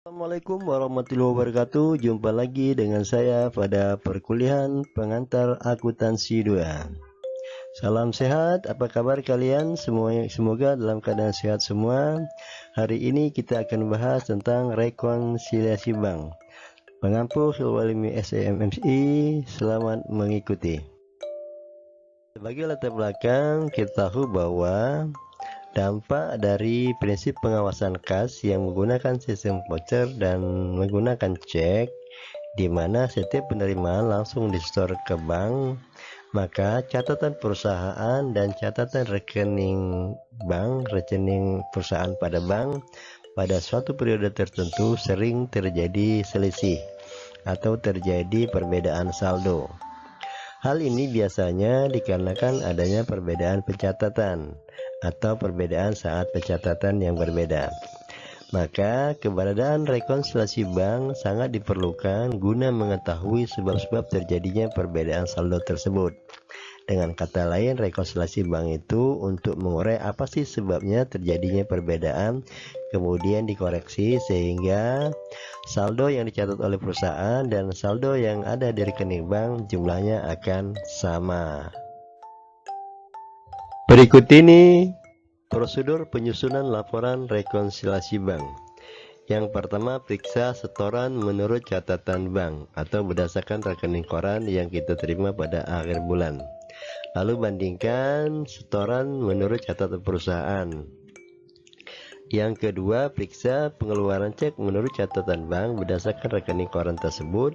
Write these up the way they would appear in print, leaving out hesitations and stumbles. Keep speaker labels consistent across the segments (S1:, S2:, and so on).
S1: Assalamualaikum warahmatullahi wabarakatuh. Jumpa lagi dengan saya pada perkuliahan pengantar akuntansi 2. Salam sehat, apa kabar kalian? Semoga dalam keadaan sehat semua. Hari ini kita akan bahas tentang rekonsiliasi bank. Pengampu Sulwalimi SMMI, selamat mengikuti. Sebagai latar belakang, kita tahu bahwa dampak dari prinsip pengawasan kas yang menggunakan sistem voucher dan menggunakan cek, di mana setiap penerimaan langsung disetor ke bank, maka catatan perusahaan dan catatan rekening bank, rekening perusahaan pada bank pada suatu periode tertentu sering terjadi selisih atau terjadi perbedaan saldo. Hal ini biasanya dikarenakan adanya perbedaan pencatatan atau perbedaan saat pencatatan yang berbeda. Maka keberadaan rekonsiliasi bank sangat diperlukan guna mengetahui sebab-sebab terjadinya perbedaan saldo tersebut. Dengan kata lain, rekonsiliasi bank itu untuk mengurai apa sih sebabnya terjadinya perbedaan, kemudian dikoreksi sehingga saldo yang dicatat oleh perusahaan dan saldo yang ada di rekening bank jumlahnya akan sama. Berikut ini prosedur penyusunan laporan rekonsiliasi bank. Yang pertama, periksa setoran menurut catatan bank atau berdasarkan rekening koran yang kita terima pada akhir bulan. Lalu bandingkan setoran menurut catatan perusahaan. Yang kedua, periksa pengeluaran cek menurut catatan bank berdasarkan rekening koran tersebut.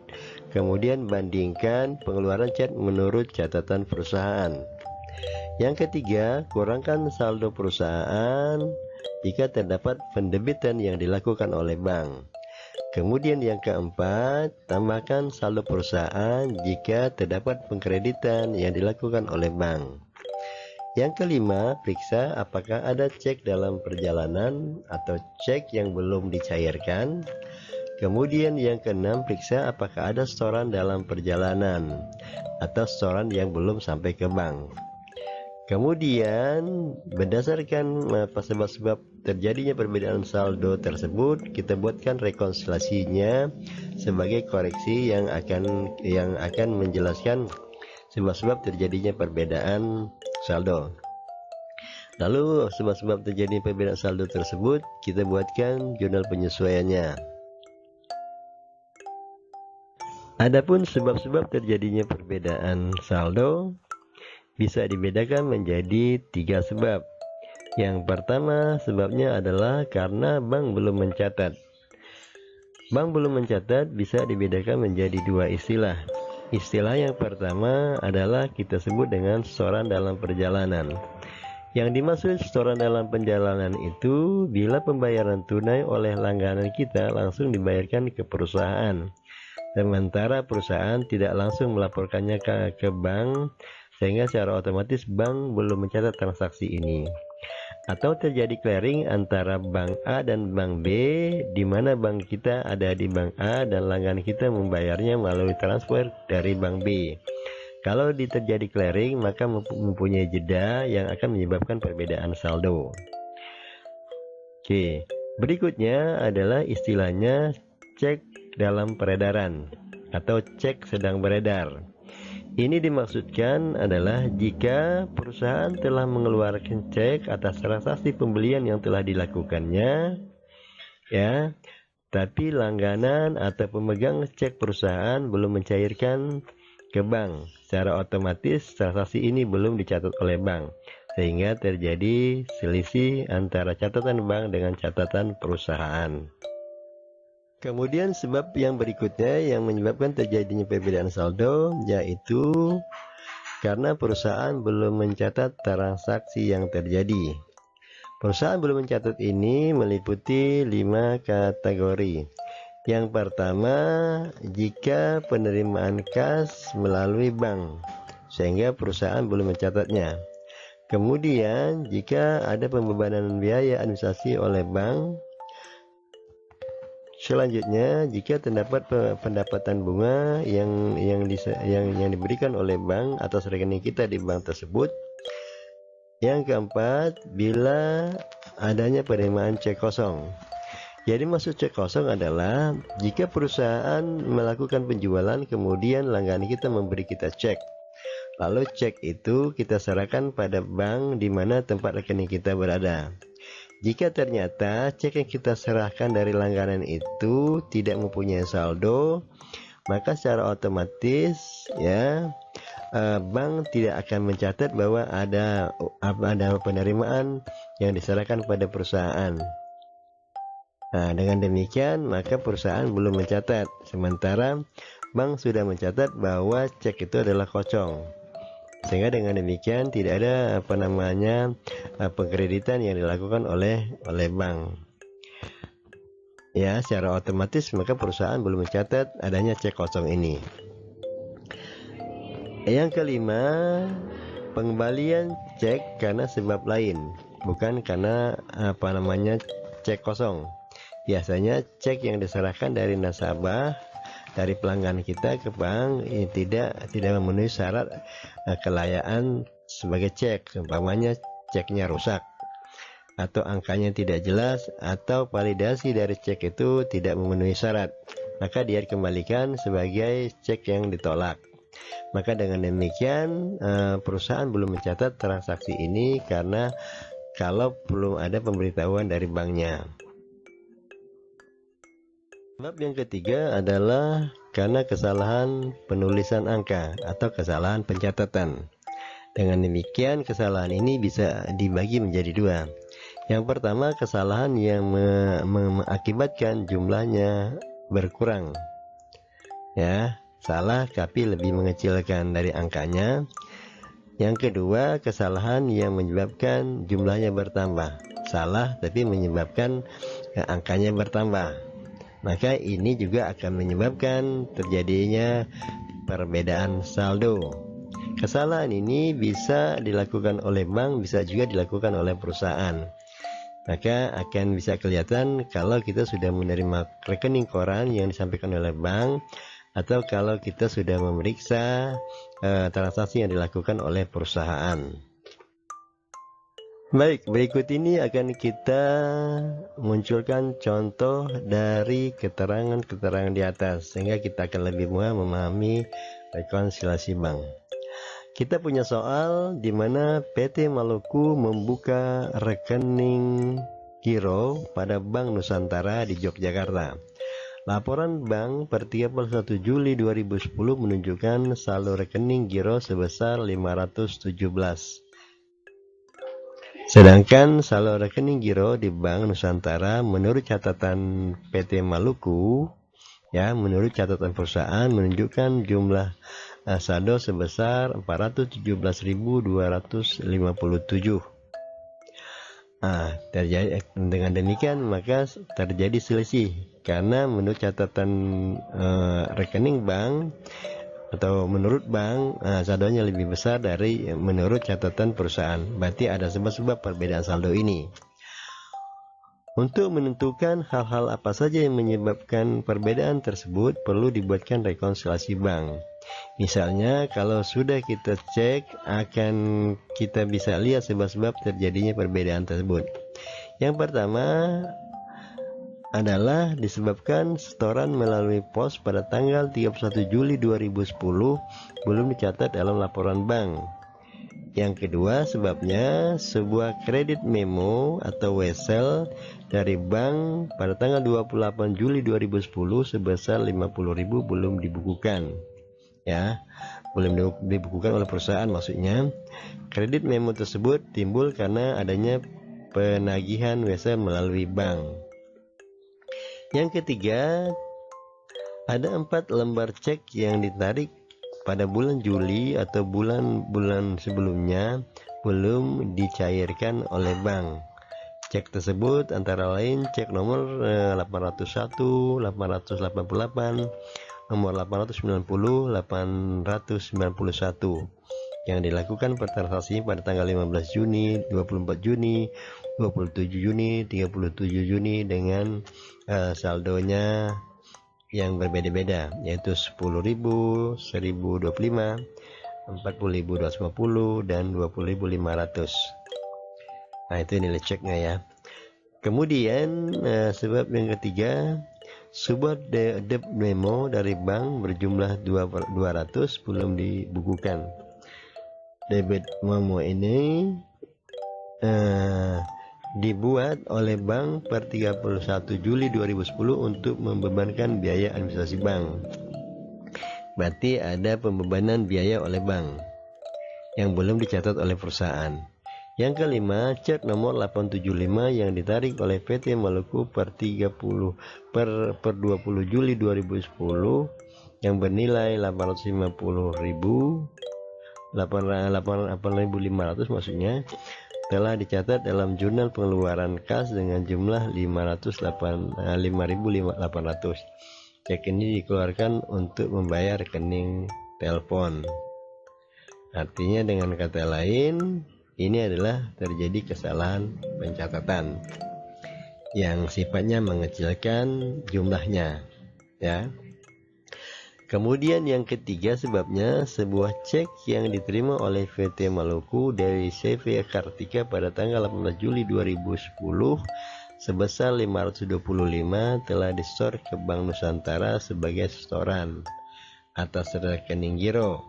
S1: Kemudian bandingkan pengeluaran cek menurut catatan perusahaan. Yang ketiga, kurangkan saldo perusahaan jika terdapat pendebitan yang dilakukan oleh bank. Kemudian yang keempat, tambahkan saldo perusahaan jika terdapat pengkreditan yang dilakukan oleh bank. Yang kelima, periksa apakah ada cek dalam perjalanan atau cek yang belum dicairkan. Kemudian yang keenam, periksa apakah ada setoran dalam perjalanan atau setoran yang belum sampai ke bank. Kemudian berdasarkan sebab-sebab terjadinya perbedaan saldo tersebut, kita buatkan rekonsiliasinya sebagai koreksi yang akan menjelaskan sebab-sebab terjadinya perbedaan saldo. Lalu sebab-sebab terjadinya perbedaan saldo tersebut kita buatkan jurnal penyesuaiannya. Adapun sebab-sebab terjadinya perbedaan saldo bisa dibedakan menjadi 3 sebab. Yang pertama, sebabnya adalah karena bank belum mencatat. Bank belum mencatat bisa dibedakan menjadi 2 istilah. Istilah yang pertama adalah kita sebut dengan setoran dalam perjalanan. Yang dimaksud setoran dalam perjalanan itu bila pembayaran tunai oleh langganan kita langsung dibayarkan ke perusahaan, sementara perusahaan tidak langsung melaporkannya ke bank, sehingga secara otomatis bank belum mencatat transaksi ini. Atau terjadi clearing antara bank A dan bank B, di mana bank kita ada di bank A dan langganan kita membayarnya melalui transfer dari bank B. Kalau terjadi clearing, maka mempunyai jeda yang akan menyebabkan perbedaan saldo. Oke, berikutnya adalah istilahnya cek dalam peredaran atau cek sedang beredar. Ini dimaksudkan adalah jika perusahaan telah mengeluarkan cek atas transaksi pembelian yang telah dilakukannya, ya, tapi langganan atau pemegang cek perusahaan belum mencairkan ke bank. Secara otomatis transaksi ini belum dicatat oleh bank, sehingga terjadi selisih antara catatan bank dengan catatan perusahaan. Kemudian sebab yang berikutnya yang menyebabkan terjadinya perbedaan saldo yaitu karena perusahaan belum mencatat transaksi yang terjadi. Perusahaan belum mencatat ini meliputi 5 kategori. Yang pertama, jika penerimaan kas melalui bank sehingga perusahaan belum mencatatnya. Kemudian jika ada pembebanan biaya administrasi oleh bank. Selanjutnya, jika terdapat pendapatan bunga yang diberikan oleh bank atas rekening kita di bank tersebut. Yang keempat, bila adanya penerimaan cek kosong. Jadi maksud cek kosong adalah jika perusahaan melakukan penjualan kemudian langganan kita memberi kita cek. Lalu cek itu kita serahkan pada bank di mana tempat rekening kita berada. Jika ternyata cek yang kita serahkan dari langganan itu tidak mempunyai saldo, maka secara otomatis ya bank tidak akan mencatat bahwa ada penerimaan yang diserahkan pada perusahaan. Nah, dengan demikian maka perusahaan belum mencatat, sementara bank sudah mencatat bahwa cek itu adalah kosong. Sehingga dengan demikian tidak ada pengkreditan yang dilakukan oleh bank. Ya, secara otomatis maka perusahaan belum mencatat adanya cek kosong ini. Yang kelima, pengembalian cek karena sebab lain, bukan karena cek kosong. Biasanya cek yang diserahkan dari nasabah, dari pelanggan kita ke bank ini tidak memenuhi syarat kelayakan sebagai cek. Umpamanya ceknya rusak atau angkanya tidak jelas atau validasi dari cek itu tidak memenuhi syarat, maka dia dikembalikan sebagai cek yang ditolak. Maka dengan demikian perusahaan belum mencatat transaksi ini karena kalau belum ada pemberitahuan dari banknya. Sebab yang ketiga adalah karena kesalahan penulisan angka atau kesalahan pencatatan. Dengan demikian kesalahan ini bisa dibagi menjadi dua. Yang pertama, kesalahan yang mengakibatkan jumlahnya berkurang. Ya, salah tapi lebih mengecilkan dari angkanya. Yang kedua, kesalahan yang menyebabkan jumlahnya bertambah. Salah tapi menyebabkan angkanya bertambah. Maka ini juga akan menyebabkan terjadinya perbedaan saldo. Kesalahan ini bisa dilakukan oleh bank, bisa juga dilakukan oleh perusahaan. Maka akan bisa kelihatan kalau kita sudah menerima rekening koran yang disampaikan oleh bank, atau kalau kita sudah memeriksa transaksi yang dilakukan oleh perusahaan. Baik, berikut ini akan kita munculkan contoh dari keterangan-keterangan di atas, sehingga kita akan lebih mudah memahami rekonsiliasi bank. Kita punya soal di mana PT Maluku membuka rekening giro pada Bank Nusantara di Yogyakarta. Laporan bank per 31 Juli 2010 menunjukkan saldo rekening giro sebesar 517. Sedangkan saldo rekening giro di Bank Nusantara menurut catatan PT Maluku, ya, menurut catatan perusahaan menunjukkan jumlah saldo sebesar 417.257. Dengan demikian maka terjadi selisih karena menurut catatan rekening bank atau menurut bank saldonya lebih besar dari menurut catatan perusahaan. Berarti ada sebab-sebab perbedaan saldo ini. Untuk menentukan hal-hal apa saja yang menyebabkan perbedaan tersebut, perlu dibuatkan rekonsiliasi bank. Misalnya kalau sudah kita cek, akan kita bisa lihat sebab-sebab terjadinya perbedaan tersebut. Yang pertama adalah disebabkan setoran melalui pos pada tanggal 31 Juli 2010 belum dicatat dalam laporan bank. Yang kedua sebabnya sebuah kredit memo atau wesel dari bank pada tanggal 28 Juli 2010 sebesar 50.000 belum dibukukan. Ya, belum dibukukan oleh perusahaan maksudnya. Kredit memo tersebut timbul karena adanya penagihan wesel melalui bank. Yang ketiga, ada 4 lembar cek yang ditarik pada bulan Juli atau bulan-bulan sebelumnya belum dicairkan oleh bank. Cek tersebut antara lain cek nomor 801, 888, nomor 890, 891 yang dilakukan transaksi pada tanggal 15 Juni, 24 Juni, 27 Juni, 37 Juni dengan saldonya yang berbeda-beda, yaitu 10.000, 1.025, 40.250 dan 20.500. Nah, itu nilai ceknya ya. Kemudian sebab yang ketiga, sebuah debt memo dari bank berjumlah 200 belum dibukukan. Debit memo ini dibuat oleh bank per 31 Juli 2010 untuk membebankan biaya administrasi bank. Berarti ada pembebanan biaya oleh bank yang belum dicatat oleh perusahaan. Yang kelima, cek nomor 875 yang ditarik oleh PT Maluku per 20 Juli 2010 yang bernilai 850.500 maksudnya, telah dicatat dalam jurnal pengeluaran kas dengan jumlah 5.800. Cek ini dikeluarkan untuk membayar rekening telepon. Artinya dengan kata lain, ini adalah terjadi kesalahan pencatatan yang sifatnya mengecilkan jumlahnya, ya. Kemudian yang ketiga sebabnya, sebuah cek yang diterima oleh PT Maluku dari CV Kartika pada tanggal 18 Juli 2010 sebesar 525 telah disetor ke Bank Nusantara sebagai setoran atas rekening giro.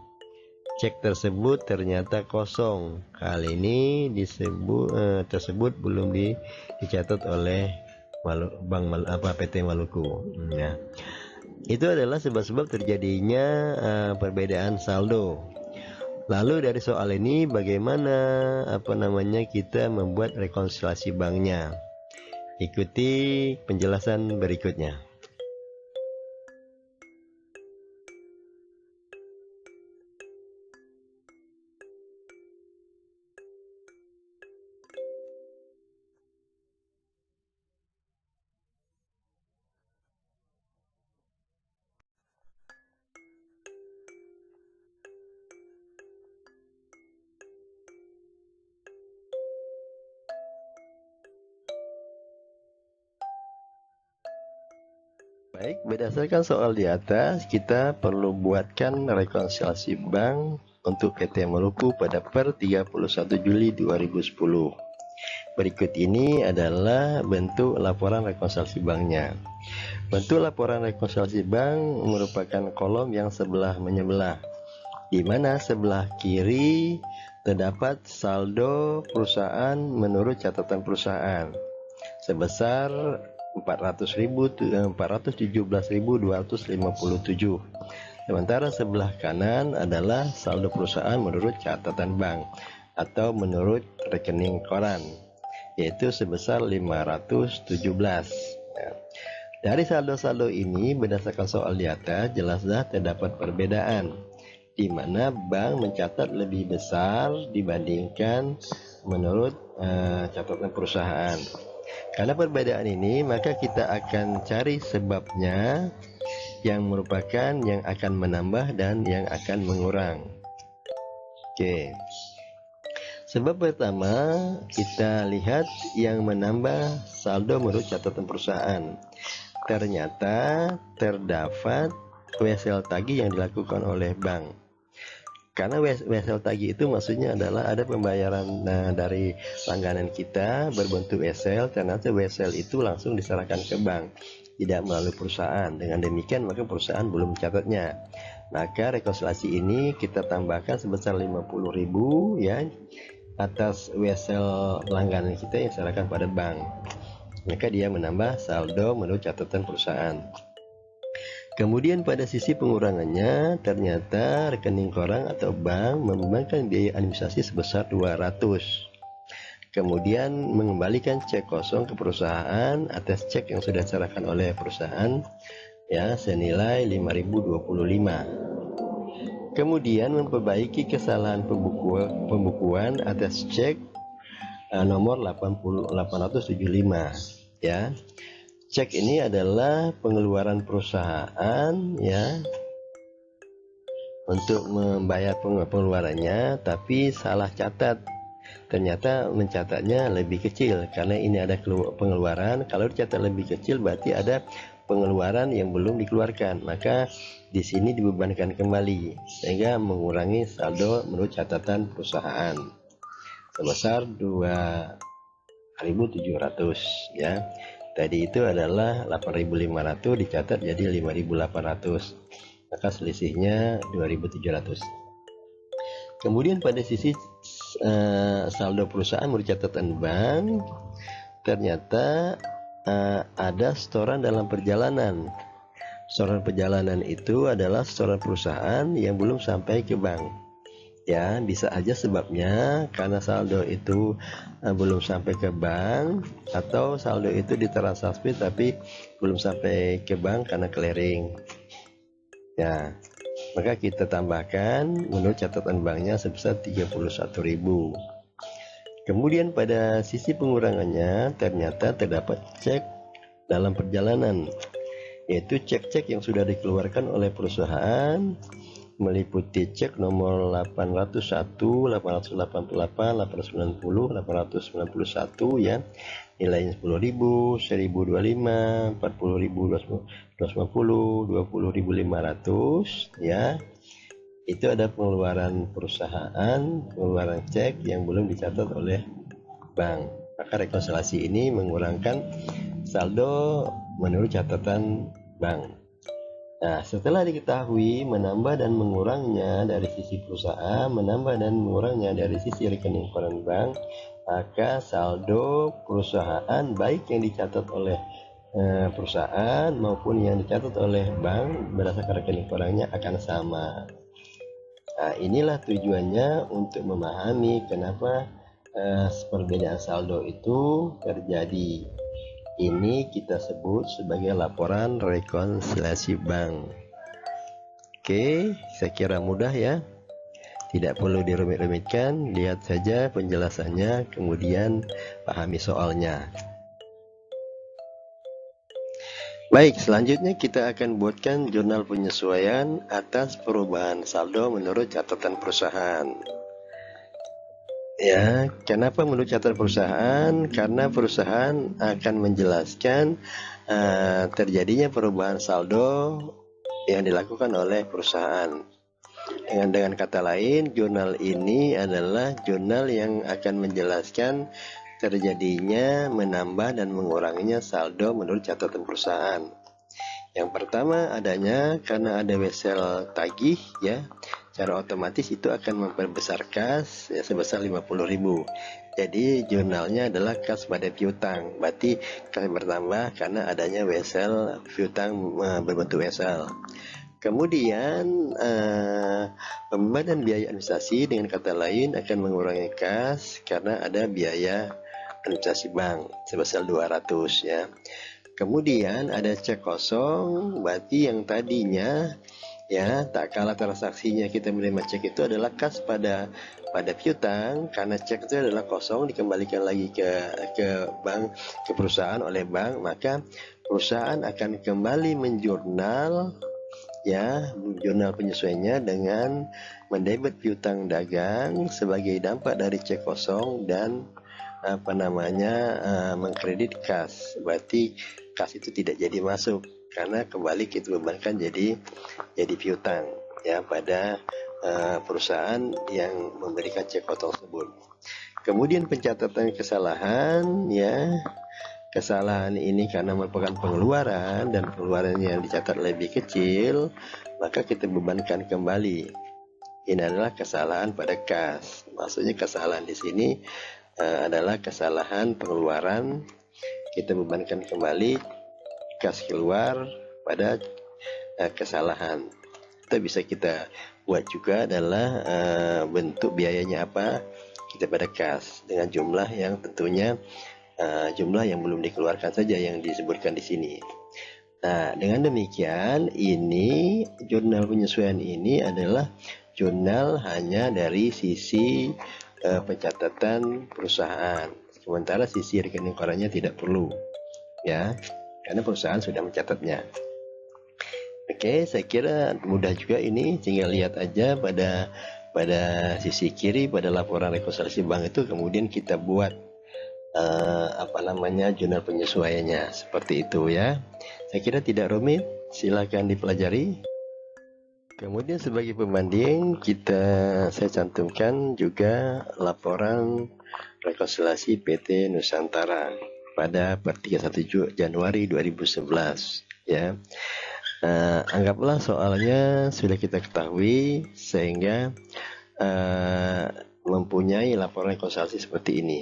S1: Cek tersebut ternyata kosong. Hal ini tersebut belum dicatat oleh PT Maluku. Ya. Itu adalah sebab-sebab terjadinya perbedaan saldo. Lalu dari soal ini bagaimana kita membuat rekonsiliasi banknya? Ikuti penjelasan berikutnya. Baik, berdasarkan soal di atas, kita perlu buatkan rekonsiliasi bank untuk PT Maluku pada per 31 Juli 2010. Berikut ini adalah bentuk laporan rekonsiliasi banknya. Bentuk laporan rekonsiliasi bank merupakan kolom yang sebelah menyebelah, di mana sebelah kiri terdapat saldo perusahaan menurut catatan perusahaan sebesar 417.257. Sementara sebelah kanan adalah saldo perusahaan menurut catatan bank atau menurut rekening koran, yaitu sebesar 517. Dari saldo-saldo ini berdasarkan soal di atas jelaslah terdapat perbedaan, di mana bank mencatat lebih besar dibandingkan menurut catatan perusahaan. Karena perbedaan ini, maka kita akan cari sebabnya, yang merupakan yang akan menambah dan yang akan mengurang. Oke. Sebab pertama, kita lihat yang menambah saldo menurut catatan perusahaan. Ternyata terdapat wesel tagih yang dilakukan oleh bank. Karena wesel tagih itu maksudnya adalah ada pembayaran dari langganan kita berbentuk wesel, ternyata wesel itu langsung diserahkan ke bank, tidak melalui perusahaan. Dengan demikian maka perusahaan belum mencatatnya. Maka rekonsiliasi ini kita tambahkan sebesar 50.000 ya atas wesel langganan kita yang diserahkan pada bank. Maka dia menambah saldo menurut catatan perusahaan. Kemudian pada sisi pengurangannya, ternyata rekening koran atau bank membebankan biaya administrasi sebesar 200. Kemudian mengembalikan cek kosong ke perusahaan atas cek yang sudah diserahkan oleh perusahaan ya senilai 5.025. Kemudian memperbaiki kesalahan pembukuan atas cek nomor 875 ya. Cek ini adalah pengeluaran perusahaan ya untuk membayar pengeluarannya, tapi salah catat. Ternyata mencatatnya lebih kecil karena ini ada pengeluaran. Kalau dicatat lebih kecil berarti ada pengeluaran yang belum dikeluarkan. Maka di sini dibebankan kembali sehingga mengurangi saldo menurut catatan perusahaan sebesar 8.700 ya. Tadi itu adalah 8.500 dicatat jadi 5.800, maka selisihnya 2.700. Kemudian pada sisi saldo perusahaan menurut catatan bank, ternyata ada setoran dalam perjalanan. Setoran perjalanan itu adalah setoran perusahaan yang belum sampai ke bank. Ya, bisa aja sebabnya karena saldo itu belum sampai ke bank, atau saldo itu ditransaksi tapi belum sampai ke bank karena clearing. Ya, maka kita tambahkan menurut catatan banknya sebesar 31.000. Kemudian pada sisi pengurangannya ternyata terdapat cek dalam perjalanan, yaitu cek-cek yang sudah dikeluarkan oleh perusahaan meliputi cek nomor 801, 888, 890, 891 ya, nilainya 10.000, 1.025, 40.000, 250, 20.500 ya. Itu ada pengeluaran perusahaan, pengeluaran cek yang belum dicatat oleh bank. Maka rekonsiliasi ini mengurangkan saldo menurut catatan bank. Nah, setelah diketahui menambah dan mengurangnya dari sisi perusahaan, menambah dan mengurangnya dari sisi rekening koran bank, maka saldo perusahaan baik yang dicatat oleh perusahaan maupun yang dicatat oleh bank berdasarkan rekening korannya akan sama. Nah, inilah tujuannya untuk memahami kenapa perbedaan saldo itu terjadi. Ini kita sebut sebagai laporan rekonsiliasi bank. Oke, saya kira mudah ya. Tidak perlu dirumit-rumitkan, lihat saja penjelasannya, kemudian pahami soalnya. Baik, selanjutnya kita akan buatkan jurnal penyesuaian atas perubahan saldo menurut catatan perusahaan. Ya, kenapa menurut catatan perusahaan? Karena perusahaan akan menjelaskan terjadinya perubahan saldo yang dilakukan oleh perusahaan. Dengan kata lain, jurnal ini adalah jurnal yang akan menjelaskan terjadinya menambah dan menguranginya saldo menurut catatan perusahaan. Yang pertama adanya karena ada wesel tagih ya, secara otomatis itu akan memperbesar kas ya, sebesar 50.000. Jadi jurnalnya adalah kas pada piutang, berarti kas bertambah karena adanya wesel piutang berbentuk wesel. Kemudian pembebanan biaya administrasi dengan kata lain akan mengurangi kas karena ada biaya administrasi bank sebesar 200 ya. Kemudian ada cek kosong, berarti yang tadinya ya tak kalah transaksinya kita menerima cek itu adalah kas pada piutang, karena cek itu adalah kosong dikembalikan lagi ke bank, ke perusahaan oleh bank, maka perusahaan akan kembali menjurnal ya, jurnal penyesuaiannya dengan mendebit piutang dagang sebagai dampak dari cek kosong dan mengkredit kas. Berarti kas itu tidak jadi masuk karena kembali kita bebankan jadi piutang ya pada perusahaan yang memberikan cek kosong tersebut. Kemudian pencatatan kesalahan ya. Kesalahan ini karena merupakan pengeluaran dan pengeluaran yang dicatat lebih kecil, maka kita bebankan kembali. Ini adalah kesalahan pada kas. Maksudnya kesalahan di sini adalah kesalahan pengeluaran, kita bebankan kembali kas keluar pada kesalahan. Itu bisa kita buat juga adalah bentuk biayanya apa, kita pada kas dengan jumlah yang tentunya jumlah yang belum dikeluarkan saja yang disebutkan di sini. Nah, dengan demikian ini jurnal penyesuaian ini adalah jurnal hanya dari sisi pencatatan perusahaan. Sementara sisi rekening korannya tidak perlu ya, karena perusahaan sudah mencatatnya. Oke, saya kira mudah juga ini, tinggal lihat aja pada sisi kiri pada laporan rekonsiliasi bank itu, kemudian kita buat jurnal penyesuaiannya seperti itu ya. Saya kira tidak rumit, silakan dipelajari. Kemudian sebagai pembanding saya cantumkan juga laporan rekonsiliasi PT Nusantara pada 31 Januari 2011 ya. Anggaplah soalnya sudah kita ketahui sehingga mempunyai laporan rekonsiliasi seperti ini.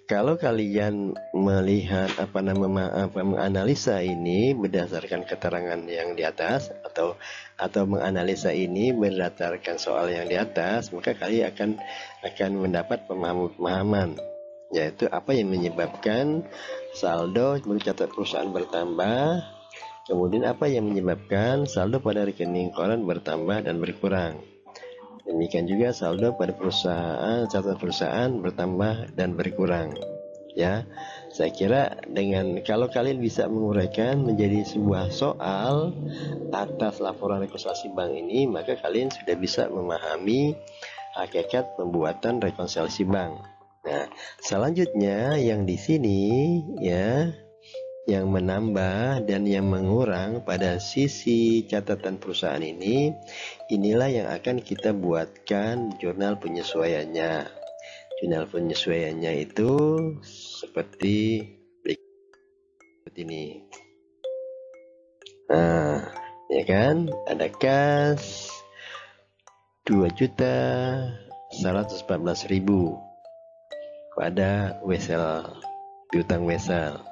S1: Kalau kalian melihat menganalisa ini berdasarkan keterangan yang di atas atau menganalisa ini berdasarkan soal yang di atas, maka kalian akan mendapat pemahaman, yaitu apa yang menyebabkan saldo mencatat perusahaan bertambah, kemudian apa yang menyebabkan saldo pada rekening koran bertambah dan berkurang. Demikian juga saldo pada catatan perusahaan bertambah dan berkurang. Ya, saya kira kalau kalian bisa menguraikan menjadi sebuah soal atas laporan rekonsiliasi bank ini, maka kalian sudah bisa memahami hakikat pembuatan rekonsiliasi bank. Nah, selanjutnya yang di sini ya, yang menambah dan yang mengurang pada sisi catatan perusahaan ini, inilah yang akan kita buatkan jurnal penyesuaiannya. Jurnal penyesuaiannya itu seperti ini. Nah, ya kan, ada kas 2.114.000 pada piutang wesel.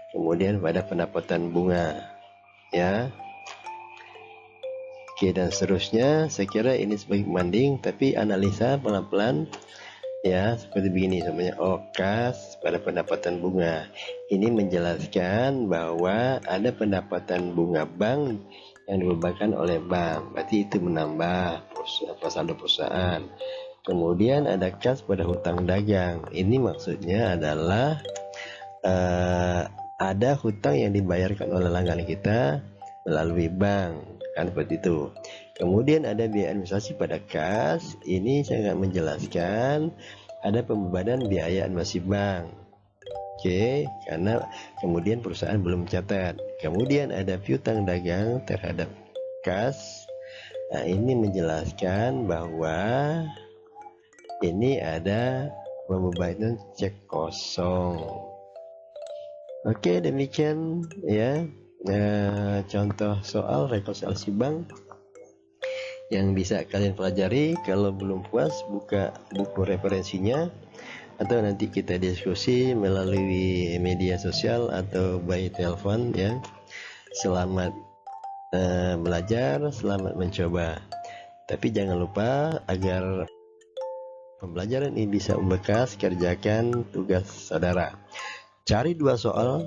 S1: Kemudian pada pendapatan bunga ya. Oke, dan seterusnya. Saya kira ini sebagai pembanding, tapi analisa pelan-pelan ya, seperti begini namanya. Kas pada pendapatan bunga ini menjelaskan bahwa ada pendapatan bunga bank yang dibebankan oleh bank, berarti itu menambah saldo perusahaan. Kemudian ada kas pada hutang dagang, ini maksudnya adalah ada hutang yang dibayarkan oleh langganan kita melalui bank, kan seperti itu. Kemudian ada biaya administrasi pada kas, ini saya akan menjelaskan ada pembebanan biaya administrasi bank. Oke, karena kemudian perusahaan belum mencatat. Kemudian ada piutang dagang terhadap kas. Nah, ini menjelaskan bahwa ini ada pembebanan cek kosong. Oke, demikian ya contoh soal rekonsiliasi bank yang bisa kalian pelajari. Kalau belum puas, buka buku referensinya atau nanti kita diskusi melalui media sosial atau by telepon ya. Selamat belajar, selamat mencoba. Tapi jangan lupa agar pembelajaran ini bisa membekas, kerjakan tugas saudara. Cari dua soal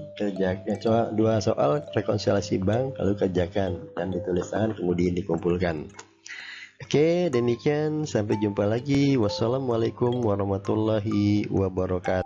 S1: rekonsiliasi bank, lalu kerjakan dan dituliskan, kemudian dikumpulkan. Oke, demikian, sampai jumpa lagi. Wassalamualaikum warahmatullahi wabarakatuh.